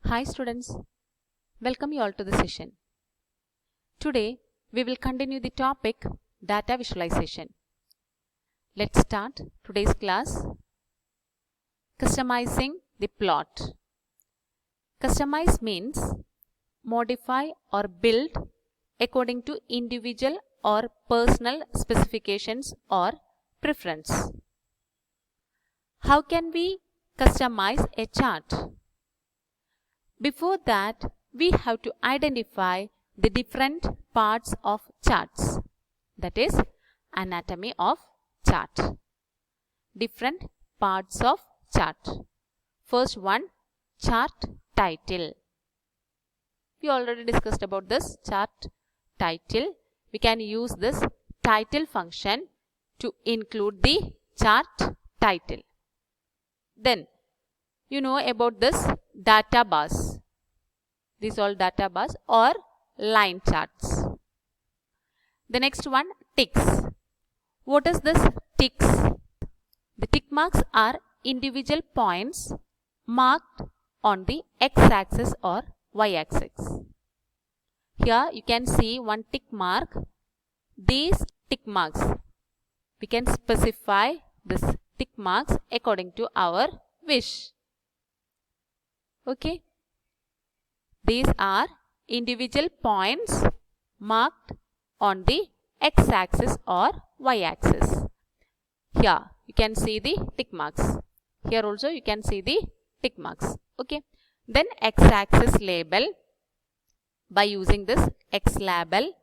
Hi students, welcome you all to the session. Today we will continue the topic data visualization. Let's start today's class. Customizing the plot. Customize means modify or build according to individual or personal specifications or preference. How can we customize a chart? Before that, we have to identify the different parts of charts. That is, anatomy of chart. Different parts of chart. First one, chart title. We already discussed about this chart title. We can use this title function to include the chart title. Then, you know about this data bars. These all data bars or line charts. The next one, ticks. What is this ticks? The tick marks are individual points marked on the x-axis or y-axis. Here you can see one tick mark. These tick marks, we can specify this tick marks according to our wish. Okay. These are individual points marked on the x-axis or y-axis. Here you can see the tick marks. Here also you can see the tick marks. Okay. Then x-axis label. By using this x label,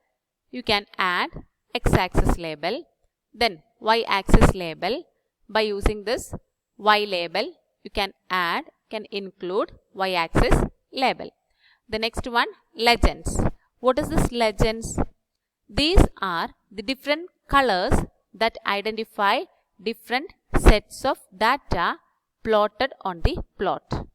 you can add x-axis label. Then y-axis label. By using this y label, you can include y-axis label. The next one, legends. What is this legends? These are the different colors that identify different sets of data plotted on the plot.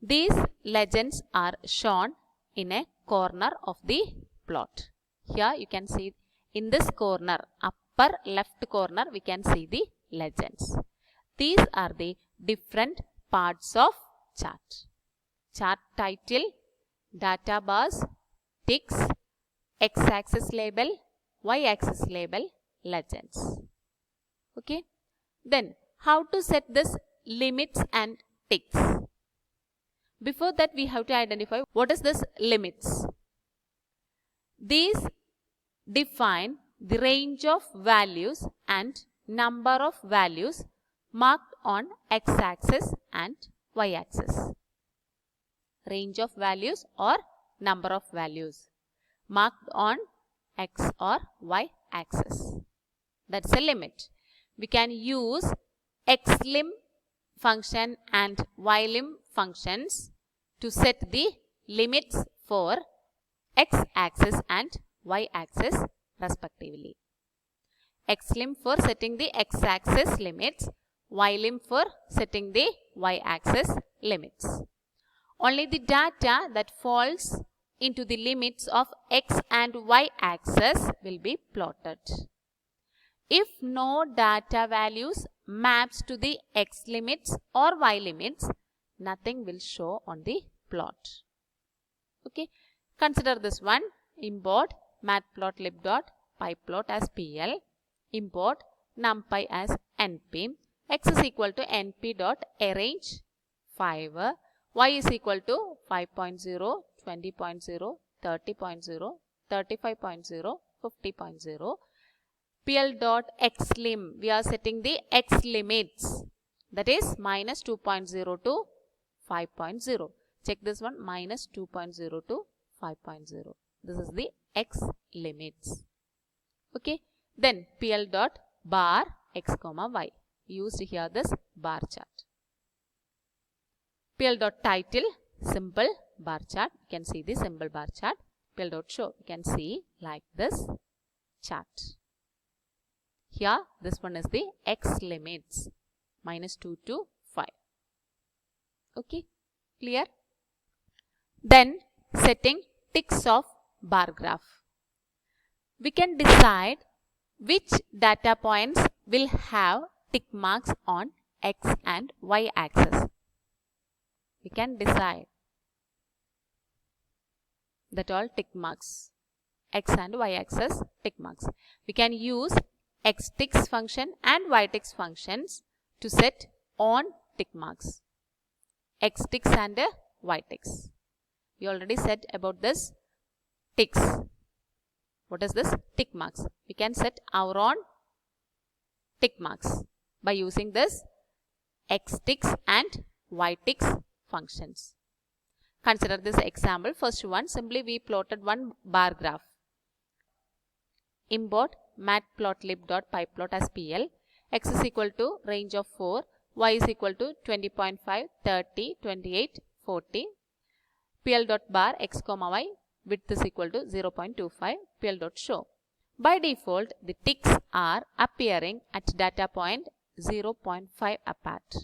These legends are shown in a corner of the plot. Here you can see in this corner, upper left corner, we can see the legends. These are the different parts of chart. Chart title, data bars, ticks, x-axis label, y-axis label, legends. Okay. Then how to set this limits and ticks? Before that, we have to identify what is this limits. These define the range of values and number of values marked on x-axis and y-axis. Range of values or number of values marked on x or y-axis. That's a limit. We can use xlim function and ylim functions to set the limits for x-axis and y-axis respectively. Xlim for setting the x-axis limits, ylim for setting the y-axis limits. Only the data that falls into the limits of x and y axis will be plotted. If no data values maps to the x limits or y limits, nothing will show on the plot. Okay. Consider this one. Import matplotlib.pyplot as pl. Import numpy as np. X is equal to np.arrange 5. Y is equal to 5.0, 20.0, 30.0, 35.0, 50.0. pl.xlim, we are setting the x limits, that is minus 2.0 to 5.0. Check this one, minus 2.0 to 5.0. This is the x limits. Okay. Then pl.bar x comma y. Used here this bar chart. pl.title, simple bar chart. You can see the symbol bar chart. pl.show, you can see like this chart. Here, this one is the x limits, minus 2 to 5. Okay, clear? Then, setting ticks of bar graph. We can decide which data points will have tick marks on x and y axis. We can decide that all tick marks. X and Y axis tick marks. We can use X ticks function and Y ticks functions to set on tick marks. X ticks and Y ticks. We already said about this ticks. What is this? Tick marks. We can set our own tick marks by using this X ticks and Y ticks functions. Consider this example. First one, simply we plotted one bar graph. Import matplotlib.pyplot as PL. X is equal to range of 4, Y is equal to 20.5, 30, 28, 40. PL.bar x comma y width is equal to 0.25. PL.show. By default, the ticks are appearing at data point 0.5 apart.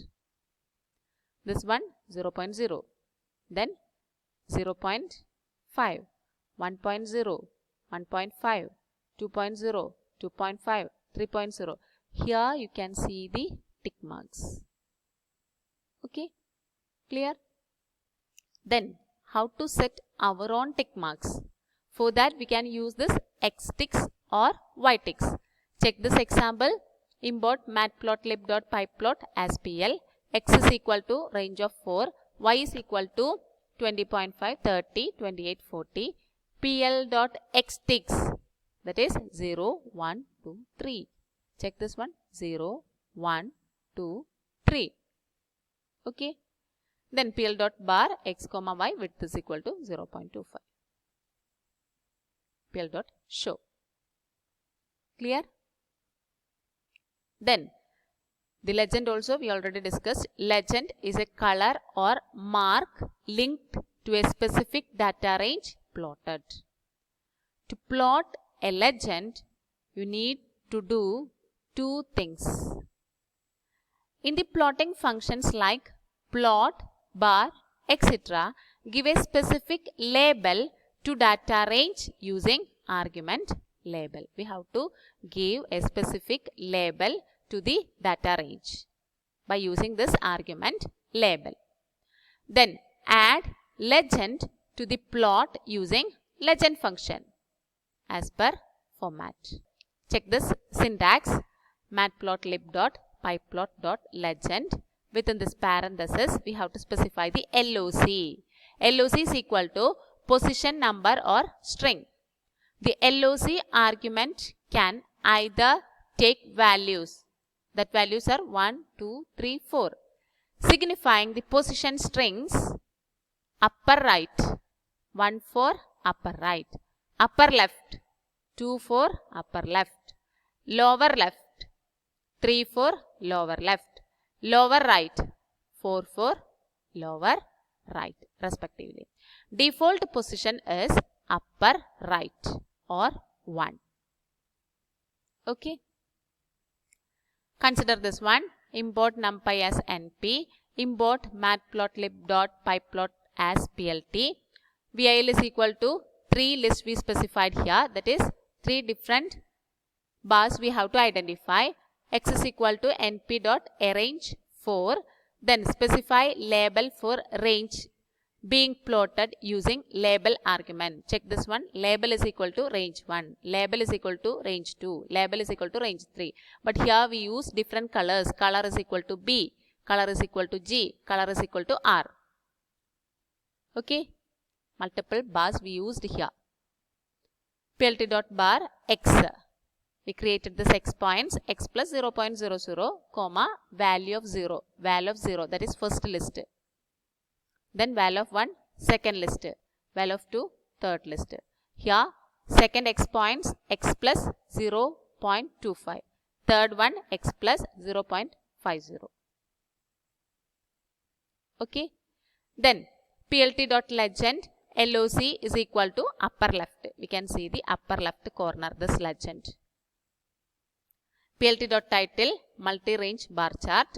This one 0.0, then 0.5, 1.0, 1.5, 2.0, 2.5, 3.0. Here you can see the tick marks. Okay, clear? Then how to set our own tick marks? For that we can use this X ticks or Y ticks. Check this example. Import matplotlib.pyplot as PL. X is equal to range of 4, Y is equal to 20.5, 30, 28, 40. PL.xticks, that is 0, 1, 2, 3. Check this one. 0, 1, 2, 3. Okay. Then PL.bar x comma y width is equal to 0.25. PL.show. Clear? Then the legend also we already discussed. Legend is a color or mark linked to a specific data range plotted. To plot a legend, you need to do two things. In the plotting functions like plot, bar, etc., give a specific label to data range using argument label. We have to give a specific label to the data range by using this argument label. Then add legend to the plot using legend function as per format. Check this syntax. Matplotlib.pyplot.legend. Within this parenthesis, we have to specify the LOC. LOC is equal to position number or string. The LOC argument can either take values. That values are 1, 2, 3, 4. Signifying the position strings upper right, 1 for upper right, upper left, 2 for upper left, lower left, 3 for lower left, lower right, 4 for lower right respectively. Default position is upper right or 1. Okay. Consider this one. Import numpy as np. Import matplotlib.pyplot as plt. VIL is equal to 3 list we specified here. That is 3 different bars we have to identify. X is equal to np.arrange 4. Then specify label for range being plotted using label argument. Check this one. Label is equal to range 1. Label is equal to range 2. Label is equal to range 3. But here we use different colors. Color is equal to B. Color is equal to G. Color is equal to R. Okay. Multiple bars we used here. Plt.bar X. We created this X points. X plus 0.00, comma, value of 0. Value of 0. That is first list. Then value of 1, second list. Value of 2, third list. Here, second X points, X plus 0.25. Third one, X plus 0.50. Okay. Then, plt.legend, LOC is equal to upper left. We can see the upper left corner, this legend. Plt.title, multi-range bar chart.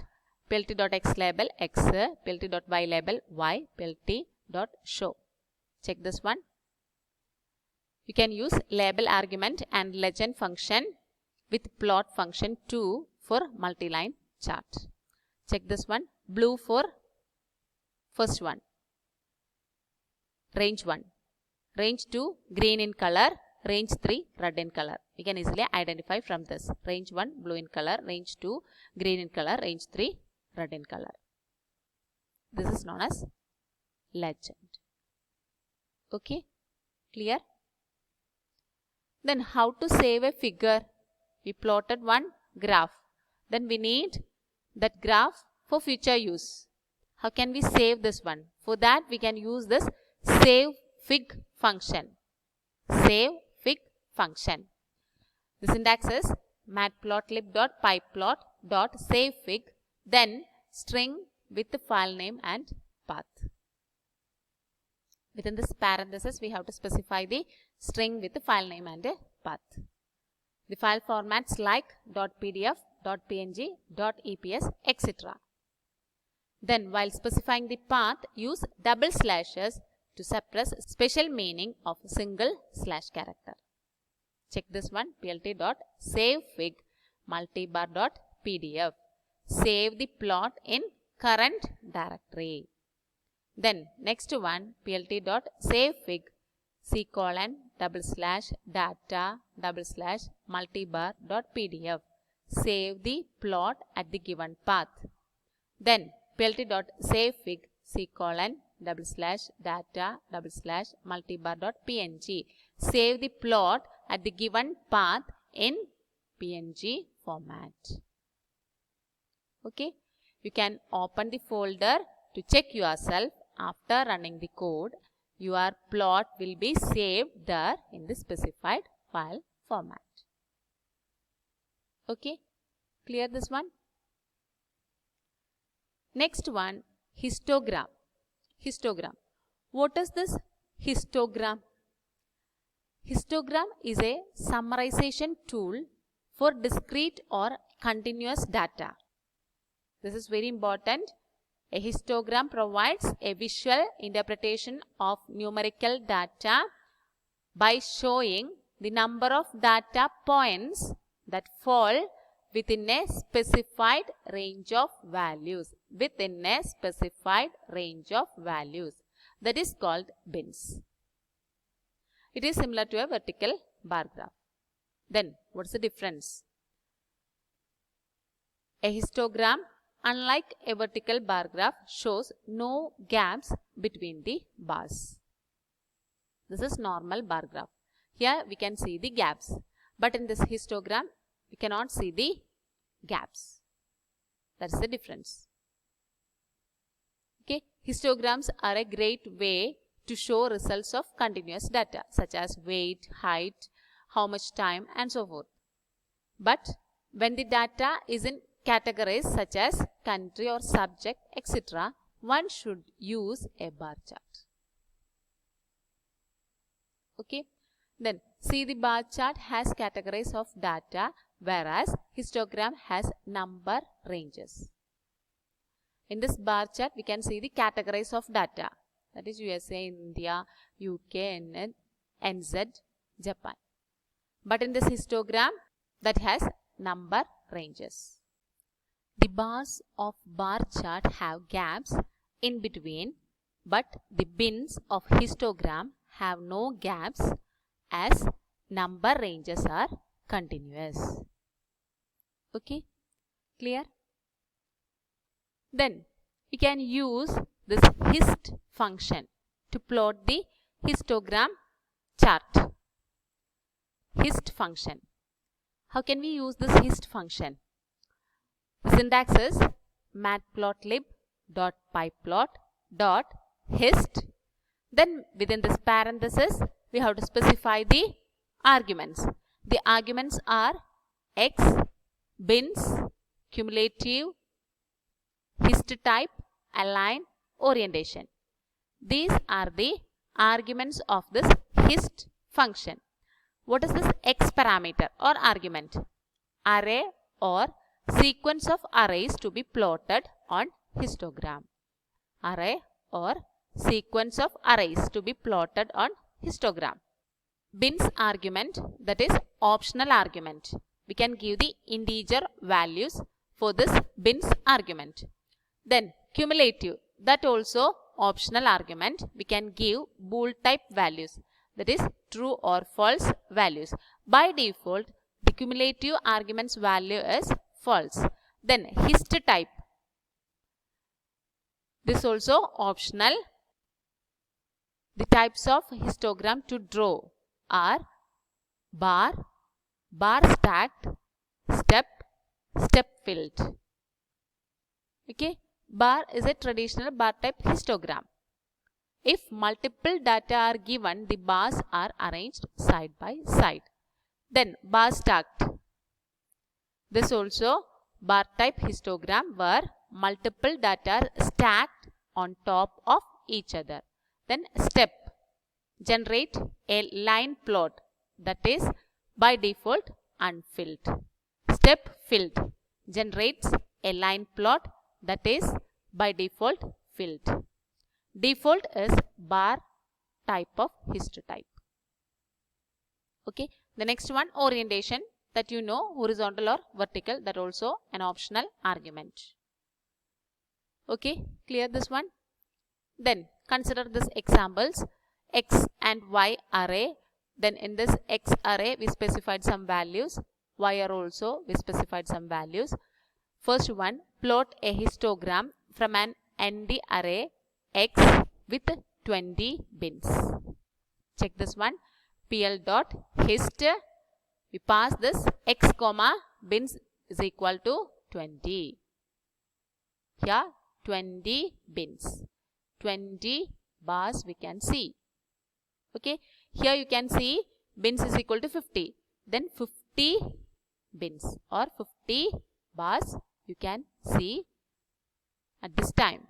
Plt.x label X, Plt.y label Y, Plt.show. Check this one. You can use label argument and legend function with plot function 2 for multi-line chart. Check this one. Blue for first one, range 1. Range 2 green in color, range 3 red in color. We can easily identify from this. Range 1 blue in color, range 2 green in color, range 3 red in color. This is known as legend. Okay, clear? Then how to save a figure? We plotted one graph. Then we need that graph for future use. How can we save this one? For that we can use this save fig function. Save fig function. The syntax is matplotlib.pyplot.savefig, then string with the file name and path. Within this parenthesis, we have to specify the string with the file name and a path. The file formats like .pdf, .png, .eps, etc. Then while specifying the path, use double slashes to suppress special meaning of single slash character. Check this one, plt.savefig multibar.pdf. Save the plot in current directory. Then next one, plt.savefig :/data:/multibar.pdf. Save the plot at the given path. Then plt.savefig :/data:/multibar.png. Save the plot at the given path in PNG format. Okay, you can open the folder to check yourself. After running the code, your plot will be saved there in the specified file format. Okay, clear this one? Next one, histogram. Histogram. What is this histogram? Histogram is a summarization tool for discrete or continuous data. This is very important. A histogram provides a visual interpretation of numerical data by showing the number of data points that fall within a specified range of values. Within a specified range of values. That is called bins. It is similar to a vertical bar graph. Then, what's the difference? A histogram, unlike a vertical bar graph, shows no gaps between the bars. This is normal bar graph. Here we can see the gaps. But in this histogram, we cannot see the gaps. That's the difference. Okay, histograms are a great way to show results of continuous data such as weight, height, how much time and so forth. But when the data is in categories such as country or subject, etc., one should use a bar chart. Okay, then see, the bar chart has categories of data, whereas histogram has number ranges. In this bar chart, we can see the categories of data. That is USA, India, UK, NZ, Japan. But in this histogram, that has number ranges. The bars of bar chart have gaps in between, but the bins of histogram have no gaps as number ranges are continuous. Okay, clear? Then we can use this hist function to plot the histogram chart. Hist function. How can we use this hist function? The syntax is matplotlib.pyplot.hist. Then within this parenthesis, we have to specify the arguments. The arguments are x, bins, cumulative, hist type, align, orientation. These are the arguments of this hist function. What is this x parameter or argument? Array or sequence of arrays to be plotted on histogram. Array or sequence of arrays to be plotted on histogram. Bins argument, that is optional argument. We can give the integer values for this bins argument. Then cumulative, that also optional argument. We can give bool type values. that is true or false values. By default, the cumulative arguments value is false. Then hist type. This also optional. The types of histogram to draw are bar, bar stacked, step, step filled. Okay, bar is a traditional bar type histogram. If multiple data are given, the bars are arranged side by side. Then bar stacked. This also bar type histogram where multiple data are stacked on top of each other. Then step. Generate a line plot that is by default unfilled. Step filled. Generates a line plot that is by default filled. Default is bar type of histotype. Okay. The next one, orientation, that you know, horizontal or vertical, that also an optional argument. Okay, clear this one? Then consider this examples, X and Y array. Then in this X array we specified some values, Y array also we specified some values. First one, plot a histogram from an ND array X with 20 bins. Check this one, pl.hist, we pass this X comma bins is equal to 20. Here 20 bins, 20 bars we can see. Okay, here you can see bins is equal to 50. Then 50 bins or 50 bars you can see at this time.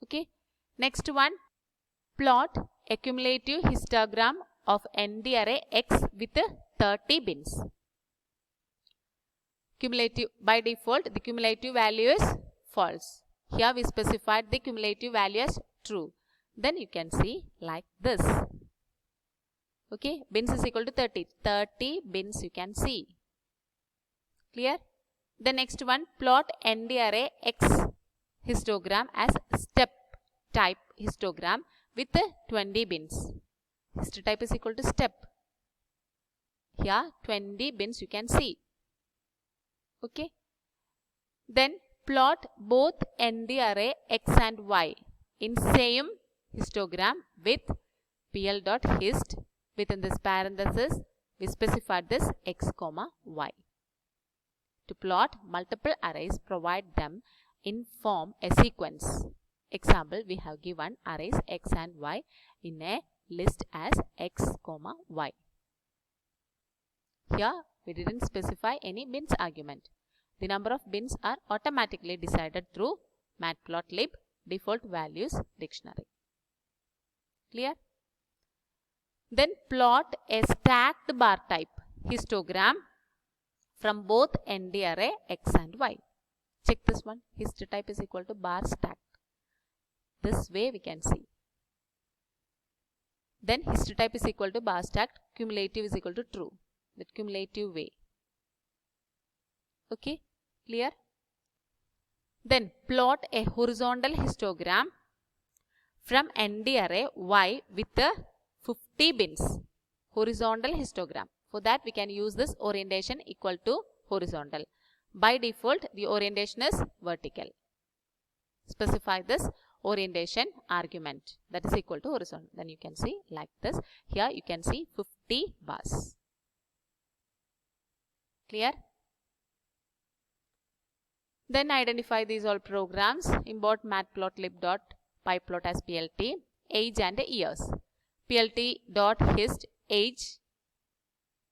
Okay, next one, plot a cumulative histogram of ND array X with 30 bins. Cumulative, by default the cumulative value is false. Here we specified the cumulative value as true. Then you can see like this. Okay, bins is equal to 30. 30 bins you can see. Clear? The next one, plot ND array X histogram as step type histogram with 20 bins. Histotype is equal to step. Here 20 bins you can see. Okay. Then plot both ND array X and Y in same histogram with pl.hist. Within this parenthesis we specified this X comma Y. To plot multiple arrays, provide them in form a sequence. Example, we have given arrays X and Y in a list as X comma Y. Here we didn't specify any bins argument. The number of bins are automatically decided through matplotlib default values dictionary. Clear? Then plot a stacked bar type histogram from both ND array X and Y. Check this one, histotype is equal to bar stacked. This way we can see. Then histotype is equal to bar stacked, cumulative is equal to true. That cumulative way. Okay, clear? Then plot a horizontal histogram from ND array Y with 50 bins. Horizontal histogram. For that we can use this orientation equal to horizontal. By default the orientation is vertical. Specify this orientation argument that is equal to horizontal. Then you can see like this. Here you can see 50 bars. Clear? Then identify these all programs. Import matplotlib.pyplot as plt, age and years. plt.hist age,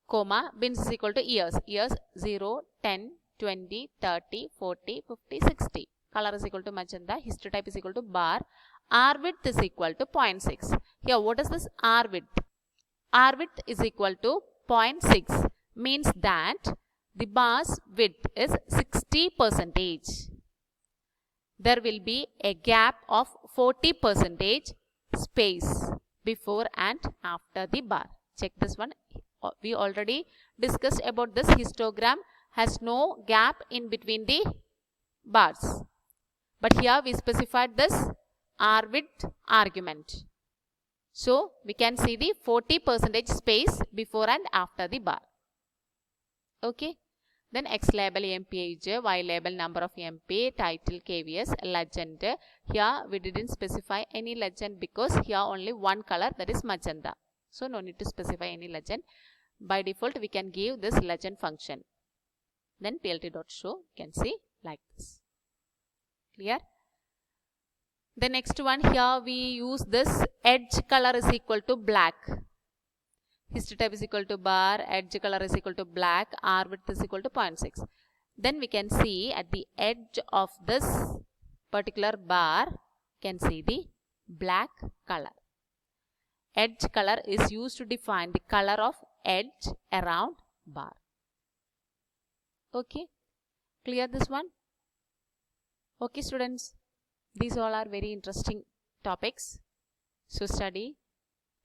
comma, bins is equal to years. Years 0, 10, 20, 30, 40, 50, 60. Color is equal to magenta. Histotype is equal to bar. R width is equal to 0.6. Here what is this R width? R width is equal to 0.6. Means that the bar's width is 60%. There will be a gap of 40% space before and after the bar. Check this one. We already discussed about this histogram has no gap in between the bars. But here we specified this R width argument. So we can see the 40% space before and after the bar. Okay. Then X label MPH, Y label number of MP, title KVS, legend. Here we didn't specify any legend because here only one color, that is magenta. So no need to specify any legend. By default we can give this legend function. Then plt.show, you can see like this. Clear? The next one, here we use this edge color is equal to black. History type is equal to bar, edge color is equal to black, R width is equal to 0.6. Then we can see at the edge of this particular bar, you can see the black color. Edge color is used to define the color of edge around bar. Okay, clear this one? Okay students, these all are very interesting topics. So study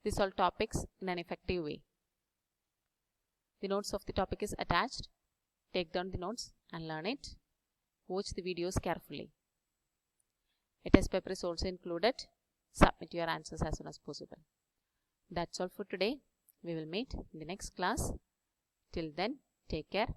these all topics in an effective way. The notes of the topic is attached. Take down the notes and learn it. Watch the videos carefully. A test paper is also included. Submit your answers as soon as possible. That's all for today. We will meet in the next class. Till then, take care.